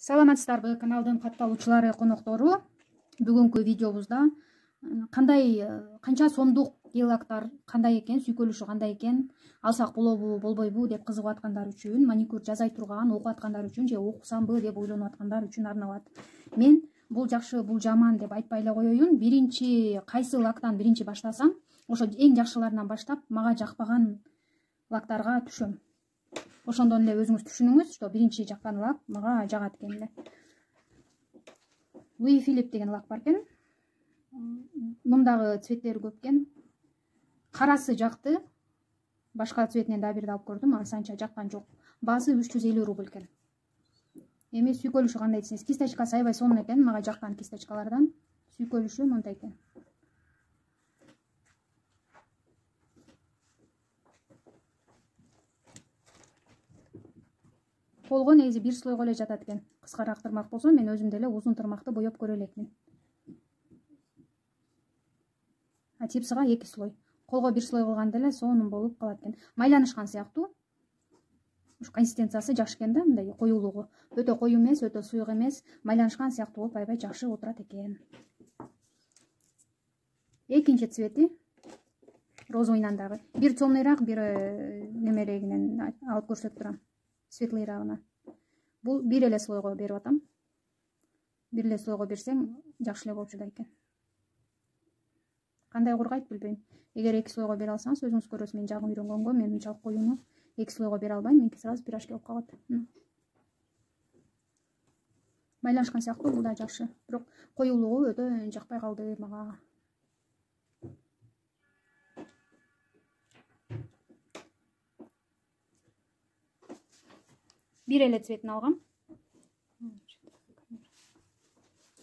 Саламатсыздарбы, каналдын катталуучулары, коноктору. Бүгүнкү видеобузда канча сомдук гель-лактар кандай экен, сүйкөлүшү кандай экен, алсак болобу, болбойбу деп кызыгып аткандар үчүн, маникюр жасай турган, окуп аткандар үчүн же окусамбы деп ойлонуп аткандар үчүн арналат. Мен бул жакшы, бул жаман деп айтпай эле коеюн. Биринчи кайсы лактан биринчи баштасам, ошо эң жакшыларынан баштап, мага жакпаган лактарга түшөм. Ошондон эле өзүңүз түшүнүңүз, что биринчи жаккан лак мага жагат экен эле. Луи Филипп деген лак бар экен. Мундагы цветтери көп экен. Карасы жакты. Башка цветинен да бирди алып көрдүм, анысы анча жаккан жок. Баасы 350 рубль экен. Эми сүйкөлүшү кандай десеңиз, кисточкасы аябай сонун экен, мага жаккан кисточкалардан. Сүйкөлүшү мындай экен. Колго негизи бир слойго эле жатат экен. Кыскараак тырмак болсо, мен өзүм деле узун тырмакты боеп көрө элекмин. А типсига 2 слой. Колго бир слой кылганда эле сонун болуп калат экен. Майланышкан сыяктуу. Ушу консистенциясы жакшы экен да, мындай коюлугу. Өтө коюу эмес, өтө суюк эмес, майланышкан сыяктуу болуп аябай жакшы отурат экен. Экинчи цвети розовыйнан дагы. Бир темныйраак, бир немерегинен алып көрсөтүп турам. Светлыйрагына. Бул бир эле слойго берип атам. Бир эле слойго берсең, жакшы эле болуп жатат экен. Кандай кургайт билбейм. Эгер 2 слойго бере алсаңыз, өзүңүз көрөсүз, мен жагым үйрөнгөнгө, мен мынчалык коюуну 2 слойго бере албайм, меники сразу пирожки болуп калат. Майланышкан сыяктуу, бул да жакшы. Бирок коюлугу өтө жакпай калды мага. Бир эле цветин алгам.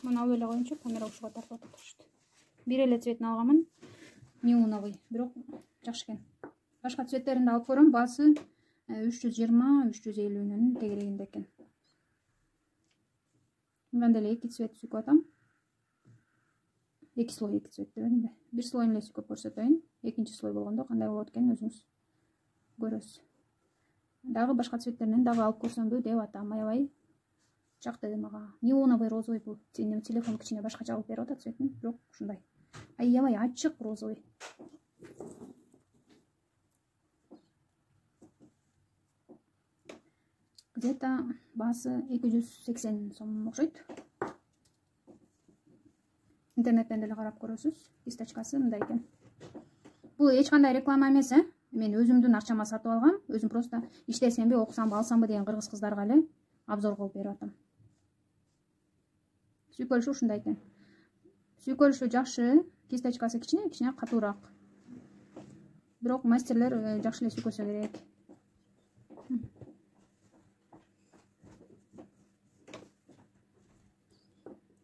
Мына алып эле коеюнчу, камера ушуга тартып атат. Бир эле цветин алгамын. Неоновый, бирок жакшы экен. Башка цветтерин да алып көрөм, баасы 320-350нын тегерегинде экен. Мен деле 2 цвет сүйкөп атам. 2 слой 2 цвет дебедимби? Бир слойун эле сүйкөп көрсөтөйүн. Экинчи слой болгондо кандай болот экенин өзүңүз көрөсүз. Дагы башка цветтеринен дагы алып көрсөмбү деп атам, аябай жакты мага. Неоновый розовый бул. Телефон кичине башкача кылып берип атат цветин, бирок ушундай. Аябай ачык розовый. Где-то баасы 280 сом окшойт. Интернеттен деле карап көрөсүз. Кисточкасы мындай экен. Бул эч кандай реклама эмес, Мен өзүмдүн акчама сатып алгам. Өзүм просто иштесемби, окусамбы, алсамбы деген кыргыз кыздарга эле обзор кылып берип атам. Сүйкөлүшү ушундай экен. Сүйкөлүшү жакшы, кисточкасы кичине катуураак. Бирок мастерлер жакшы эле сүйкөсө керек.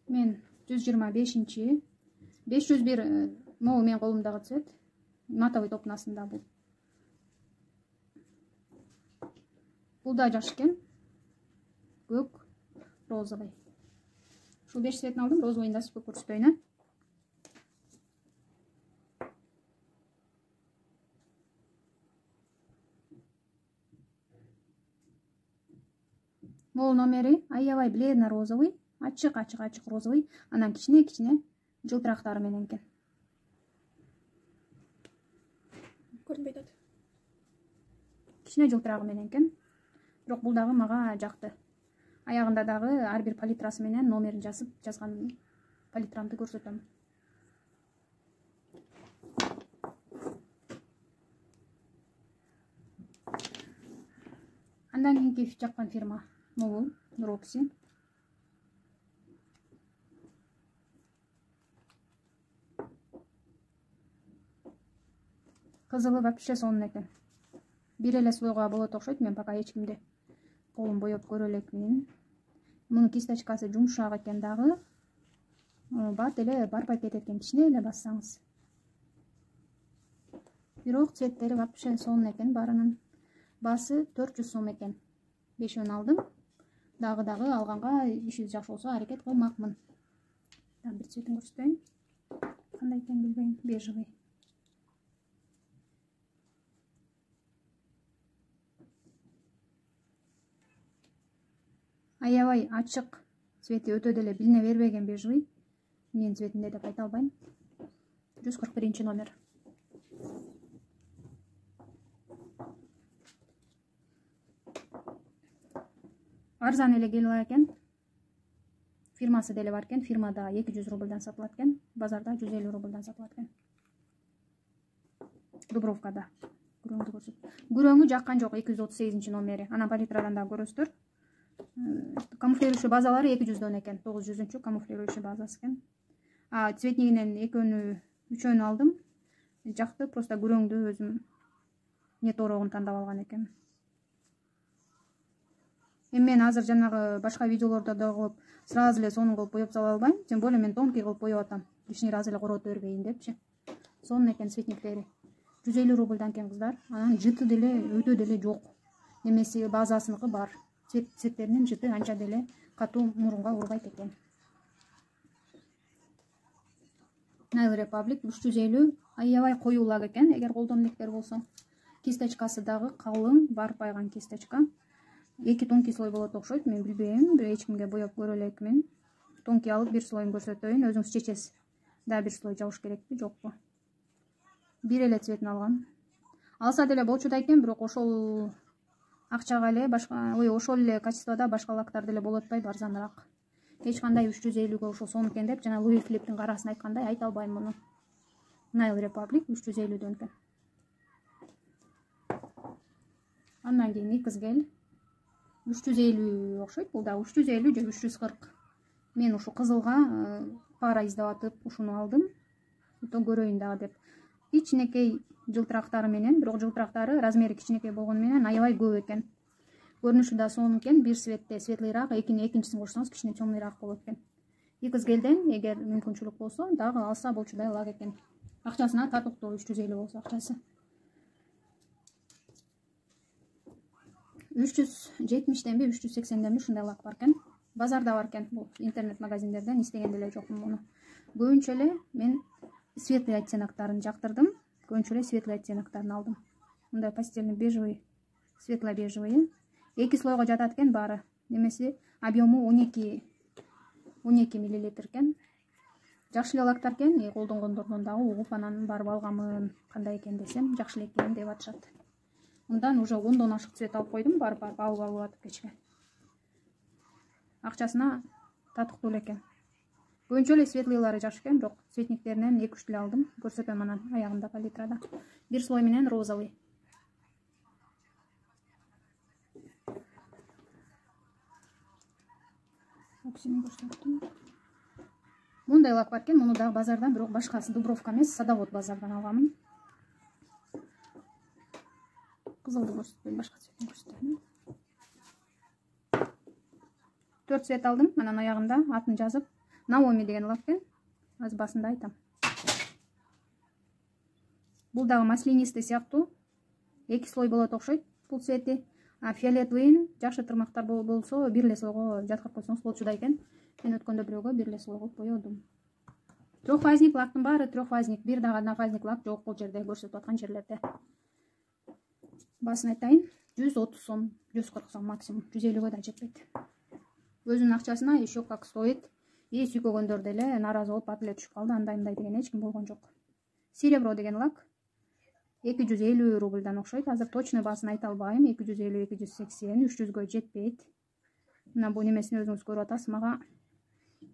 Мен 125-501, могу менин колумдагы цвет. Матовый топтун астында бул. Бул да жакшы экен. Көк, розовый. Ушул 5 цветин алдым, розовыйын да сүйкөп көрсөтөйүн. Могу номери аябай бледно розовый, ачык розовый, анан кичине жылтырактары менен экен. Көрүнбөй атат. Кичине жылтырагы менен экен. Бирок бул дагы мага жакты. Аягында дагы ар бир палитрасы менен номерин жазып жазган палитрамды көрсөтөм. Андан кийинки жаккан фирма могул Roxy. Кызылы вообще сонун экен. Бир эле слойго болот окшойт, мен пока эч кимди колун боеп көрө элекмин. Мунун кисточкасы жумшак экен дагы. Бат эле барбай кетет экен, кичине эле бассаңыз. Бирок цветтери вообще сонун экен баарынын. Баасы 400 сом экен. 5-өн алдым. Дагы алганга ишиңиз жакшы болсо аракет кылмакмын. Бир цветин көрсөтөйүн. Кандай экен билбейм, бежевый. аябай ачык, цвети өтө деле билине бербеген бежевый. Менин цветинде деп айта албайм. 141 номер. Арзан эле келе экен. Фирмасы деле бар экен. Фирмада 200 рубльдан сатылат экен. Базарда 150 рубльдан сатылат экен. Дубровкада. Күрөңдү көрсөт. Күрөңү жаккан жок 238 номери. Анан палитрадан да көрөсүздөр. Камуфлирующий базалары 200дөн экен. 900-чү камуфлирующий базасы экен. Цветнигинен экөөнү, үчөөнү алдым. Жакты, просто күрөңдү өзүм не тоорогун тандап алган экенмин. Мен азыр жанагы башка видеолордо да кылып, сразу эле сонун кылып боеп сала албайм. Тем более мен тонкий кылып боеп атам. Лишний раз эле короото бербейин депчи. Сонун экен цветниктери. 150 рубльдан экен кыздар. Анан жыты деле өтө деле жок. Немеси базасыныкы бар. Цветтеринин жыты анча деле катуу мурунга урбайт экен. Nail Republic 350 аябай коюулак экен, эгер колдон электер болсо. Кисточкасы дагы калың, бар пайган кисточка. 2 тонкий слой болот окшойт, мен билбейм, бир эч кимге боеп көрө элекмин. Тонкий алып бир слоюн көрсөтөйүн, өзүңүз чечесиз. Да бир слой жабыш керекпи, жокпу. Бир эле цветин алгам. Алса деле болчу да экен, бирок ошол акчага эле башка, ошол эле качествода башка лактар деле болуп атпайбы, арзаныраак. Эч кандай 350ге ошол сонун экен деп, жана Louis Philippe'тин карасын айткандай айта албайм муну. Nail Republic 350дөн экен. Андан кийин Иксгел 350 окшойт, бул да 350 же 340. Мен ушу кызылга пара издеп атып, ушуну алдым. Ото көрөйүн дагы деп. Кичинекей жылтырактары менен, бирок жылтырактары размери кичинекей болгону менен аябай көп экен. Көрүнүшү да сонун экен, бир светте светлыйраак, экинчисин кошсоңуз кичине темныйраак болот экен. Иксгелден эгер мүмкүнчүлүк болсо, дагы алса болчудай элак экен. Акчасына татыктуу 350 болсо акчасы. 370денби, 380денби ушундай лак бар экен. Базарда бар экен, бул интернет магазиндерден издеген деле жокмун муну. Көбүнчө эле мен светлый оттенактарын жактырдым. Көбүнчө эле светлый оттенактарын алдым. Мындай пастельный бежевый, светло бежевый. 2 слойго жатат экен баары. Немеси объему 12 мл экен. Жакшы эле лактар экен, колдонгондордон дагы угуп анан барып алгамын, кандай экен десем, жакшы эле экен деп атышат. Мындан уже 10дон ашык цвет алып койдум, барып алып атып кечке. Акчасына татыктуу эле экен. Көбүнчө эле светлыйлары жакшы экен, бирок цветниктеринен 2-3 деле алдым. Көрсөтөм анан аягында палитрада. Бир слой менен розовый. Мындай лак бар экен, муну дагы базардан, бирок башкасы Дубровка эмес, Садовод базардан алганмын. Кызылды көрсөтпөйм, башка цветин көрсөтөйүн. 4 цвет алдым, анан аягында атын жазып, Naomi деген лак экен. Азыр басында айтам. Бул дагы маслянистый сыяктуу. 2 слой болот окшойт бул цвети. Фиолетовый жакшы тырмактар болсо, бир эле слойго жаткырып койсоңуз болчу да экен. Мен өткөндө бирөөгө бир эле слой кылып боёдум. Трехфазник лактын баары трехфазник, бир дагы однофазник лак жок бул жерде, көрсөтүп аткан жерлерде. Басын айтайын, 130 сом, 140 сом максимум, 150ге да жетпейт. Өзүнүн акчасына еще как стоит. Сүйкөгөндөр деле нааразы болуп ат эле түшүп калды, андай деген эч ким болгон жок. Серебро деген лак 250 рубльдан окшойт. Азыр точный баасын айта албайм. 250, 280, 300гө жетпейт. Мына бул немесин өзүңүз көрүп атасыз. Мага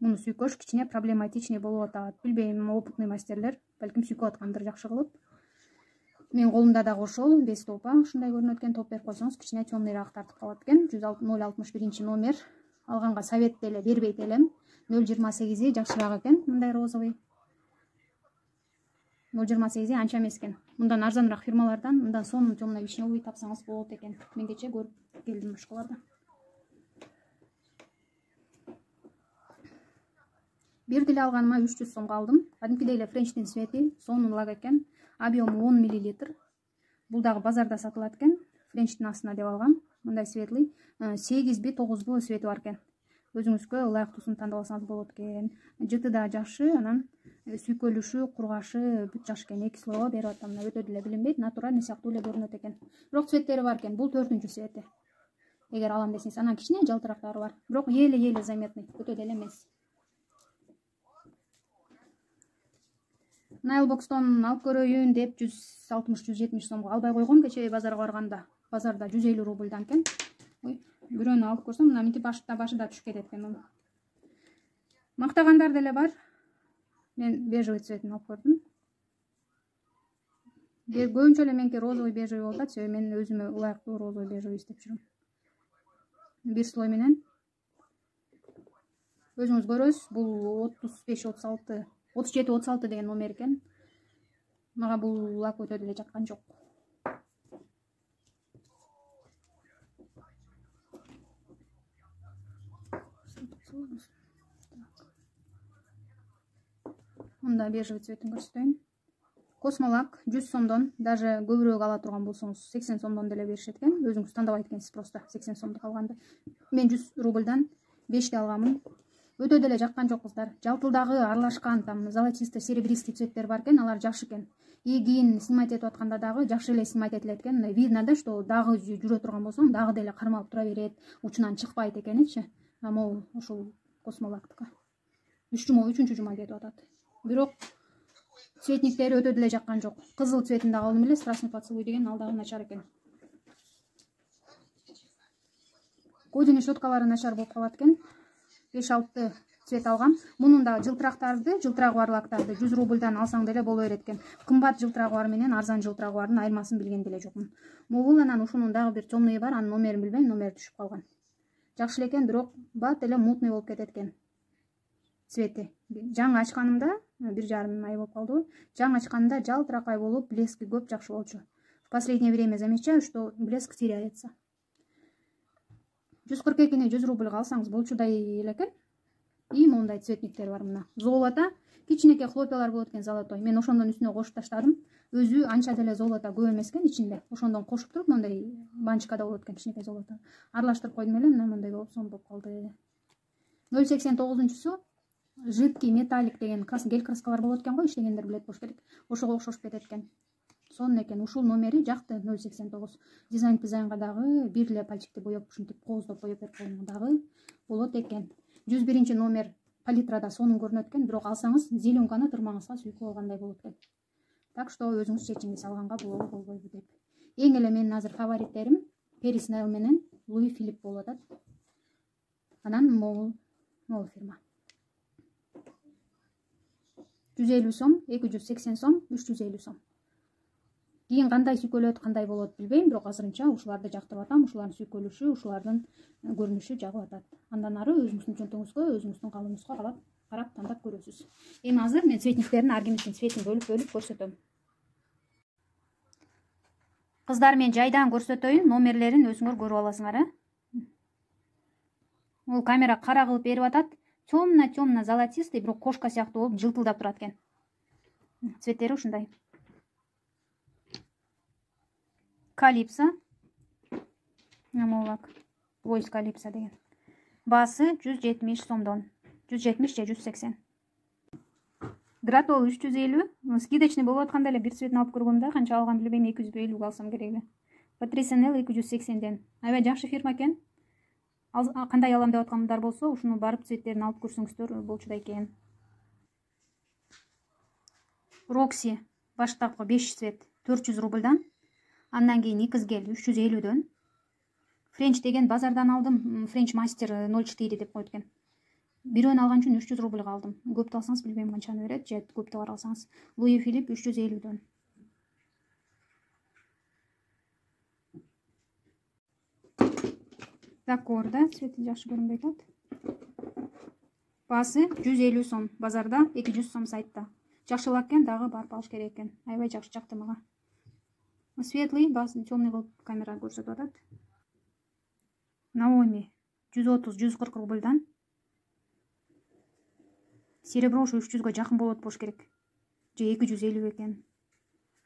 муну сүйкөш кичине проблематичный болуп атат. Билбейм, опытный мастерлер балким сүйкөп аткандыр жакшы кылып. Мен колумда дагы ошол 5 топа ушундай көрүнөт экен. Топ берип койсоңуз кичине темныйраак тартып калат экен. 061 номер. Алганга совет деле бербейт элем. 028 жакшыраак экен, мындай розовый. 028 анча эмес экен. Мындан арзаныраак фирмалардан, мындан сонун темно-вишневый тапсаңыз болот экен. Мен кече көрүп келдим башкалардан. Бир деле алганыма 300 сомго алдым. Кадимкидей эле Френчтин свети, сонун лак экен. Объему 10 мл. Бул дагы базарда сатылат экен. Френчтин астына деп алгам. Мындай светлый 8 9 свети бар экен. Өзүңүзгө ылайыктуусун тандап алсаңыз болот экен. Жыты да жакшы, анан сүйкөлүшү, кургашы бүт жакшы экен. 2 слойго берип атам. Өтө деле билинбейт, натуральный сыяктуу эле көрүнөт экен. Бирок цветтери бар экен. Бул 4-свети. эгер алам десеңиз. Анан кичине жалтырактары бар, бирок эле заметный, өтө деле эмес. Nailbox'тон алып көрөйүн деп 160-170 сомго албай койгом. Кечээ базарга барганда, базарда 150 рубльдан экен. Бирөөнү алып көрсөм, мына мынтип башында түшүп кетет экен. Мактагандар деле бар. Мен бежевый цветин алып көрдүм. Көбүнчө эле меники розовый бежевый болуп атат. Мен өзүмө ылайыктуу розовый бежевый издеп жүрөм. Бир слой менен. Өзүңүз көрөсүз, бул 35-36, 37-36 деген номер экен. Мага бул лак өтө деле жаккан жок. Мында бежевый цветин көрсөтөйүн. Космолак 100 сомдон, даже көбүрөөк ала турган болсоңуз 80 сомдон деле беришет экен. Өзүңүз тандабайт экенсиз, просто 80 сомдук алганды. Мен 100 рубльдан 5 алганмын. Өтө деле жаккан жок кыздар. Жалтылдагы аралашкан там золотисто серебристый цветтер бар экен, алар жакшы экен. И кийин снимать этип атканда дагы жакшы эле снимать этилет экен. Видно да, что дагы жүрө турган болсоң, дагы деле кармалып тура берет, учунан чыкпайт экеничи. Могул ушул космолактыкы. 3-3 жума кетип атат. Бирок цветниктери өтө деле жаккан жок. Кызыл цветинде алдым эле, страстный поцелуй деген, ал дагы начар экен. Кодины щеткалары начар болуп калат экен. 5-6 цвет алгам. Мунун да жылтырагы бар лактарды 100 рубльдан алсаң деле боло берет экен. Кымбат жылтырагы бар менен арзан жылтырагы бардын айырмасын билген деле жокмун. Могул анан ушунун дагы бир темный бар, анын номерин билбейм, номери түшүп калган. Жакшы эле экен, бирок бат эле мутный болуп кетет экен. Цвети. Жаңы ачканымда 1,5 ай болуп калды. Жаңы ачканымда жалтыракай болуп, блески көп, жакшы болчу. В последнее время замечаю, что блеск теряется. 142-не 100 рубльга алсаңыз болчудай эле экен. И мондай цветниктер бар мына. Золото, кичинекей хлопьялар болот экен золотой. Мен ошондон үстүнө кошуп таштадым. Өзү анча деле золото көп эмес экен ичинде. Ошондон кошуп туруп мондай банчкада болот экен кичинекей золото. Аралаштырып койдум эле, мына мондай болуп сом болуп калды. 0,89-су жидкий металлик деген гель краскалар болот экен го, иштегендер билет болуш керек. Ошого окшошуп кетет экен. Сонун экен. Ушул номери жакты 0,89. Дизайнга дагы бир эле пальчикти боеп, ушинтип кооздоп боеп берип койгон дагы болот экен. 101 номер палитрада сонун көрүнөт экен, бирок алсаңыз зеленканы тырмаңызга сүйкүп алгандай болот экен. Так что өзүңүз чечиңиз, алганга болобу болбойбу деп. Эң эле менин азыр фавориттерим Paris Nail менен Louis Philippe болуп атат. Анан могул фирма. 150 сом, 280 сом, 350 сом. Кийин кандай сүйкөлөт, кандай болот билбейм, бирок азырынча ушуларды жактырып атам. Ушулардын сүйкөлүшү, ушулардын көрүнүшү жагып атат. Андан ары өзүңүздүн чөнтөгүңүзгө, өзүңүздүн калыбыңызга карап тандап көрөсүз. Эми азыр мен цветниктердин ар кимисинин цветин бөлүп көрсөтөм. Кыздар, мен жайдан көрсөтөйүн, номерлерин өзүңөр көрүп аласыңар, Бул камера кара кылып берип атат. Темно золотистый, бирок кошка сыяктуу болуп жылтылдап турат экен. Цветтери ушундай. Калипсо. Намолак. Voice Калипсо деген. Баасы 170 сомдон. 170 же 180. Гратол 350. Скидочный болуп атканда эле бир цветин алып көргөм да, канча алган билбейм, 250 алсам керек эле. Patrice Nail 280ден. Аябай жакшы фирма экен. Кандай алам деп аткандар болсо, ушуну барып цветтерин алып көрсөңүздөр болчудай экен. Roxy баштапкы 5 цвет 400 рубльдан. Андан кийин X-Gel 350дөн. French деген базардан алдым. French Master 04 деп коет экен. Бирөөнү алган үчүн 300 рубльга алдым. Көптү алсаңыз билбейм канчаны берет, же көп товар алсаңыз. Louis Philippe 350дөн. Такор да, цвети жакшы көрүнбөй атат. Баасы 150 сом, базарда 200 сом сайтта. Жакшылак экен, дагы барып алыш керек экен. Аябай жакты мага. Светлый, баасы темный болуп камера көрсөтүп атат. Naomi 130-140 рубльдан. Серебро ушу 300гө жакын болуш керек. Же 250 экен.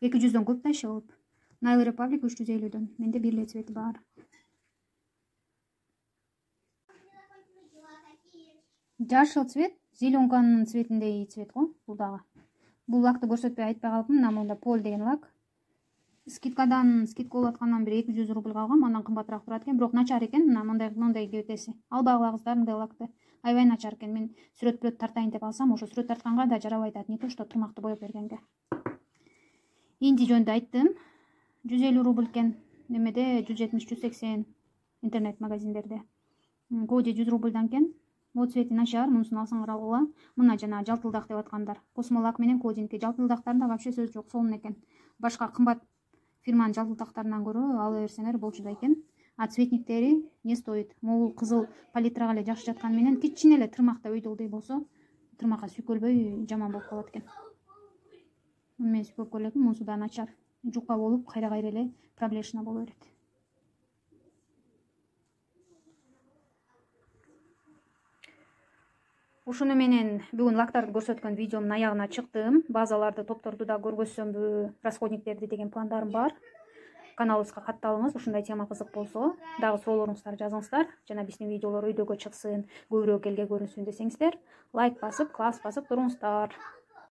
200дөн көп да иши болуп. Nail Republic 350дөн. Менде бир эле цвети бар. Жашыл цвет, зеленканын цветиндей цвет го, бул дагы. Бул лакты көрсөтпөй айтпай калыпмын, мында Пол деген лак. скидка болуп аткандан бери 200 рубль алгам, андан кымбатыраак турат экен, бирок начар экен. Мына мындай кебетеси. Албагыла кыздар мындай лакты. Аябай начар экен. Мен сүрөт тартайын деп алсам, ошо сүрөт тартканга да жарабай атат. Не то что турмакты боеп бергенге. Инди жөнүндө айттым. 150 рубль экен. Немеде 170-180 интернет магазиндерде. Коди 100 рубльдан экен. Вот цвети начар, мунусун алсаңар алгыла. Мына жана жалтылдак деп аткандар. Космолак менен кодинки жалтылдактарында вообще сөз жок, сонун экен. Башка кымбат фирманын жалтылдактарынан көрө ала берсеңер болчу да экен. А цветниктери не стоит. Могул кызыл палитрага эле жакшы жаткан менен кичине эле тырмакта өйдөлдөй болсо, тырмакка сүйкөлбөй жаман болуп калат экен. Мен сүйкөп көрөм, мунусу да начар. Жука болуп, кайра эле проблешна боло берет. Ушуну менен бүгүн лактарды көрсөткөн видеомдун аягына чыктым. Базаларды, топторду да көргөзсөмбү, расходниктерди деген пландарым бар. Каналыбызга катталыңыз. Ушундай тема кызык болсо, дагы суроолоруңуздар жазыңыздар. Жана биздин видеолор өйдөгө чыксын, көбүрөөк элге көрүнсүн десеңиздер, лайк басып, класс басып туруңуздар.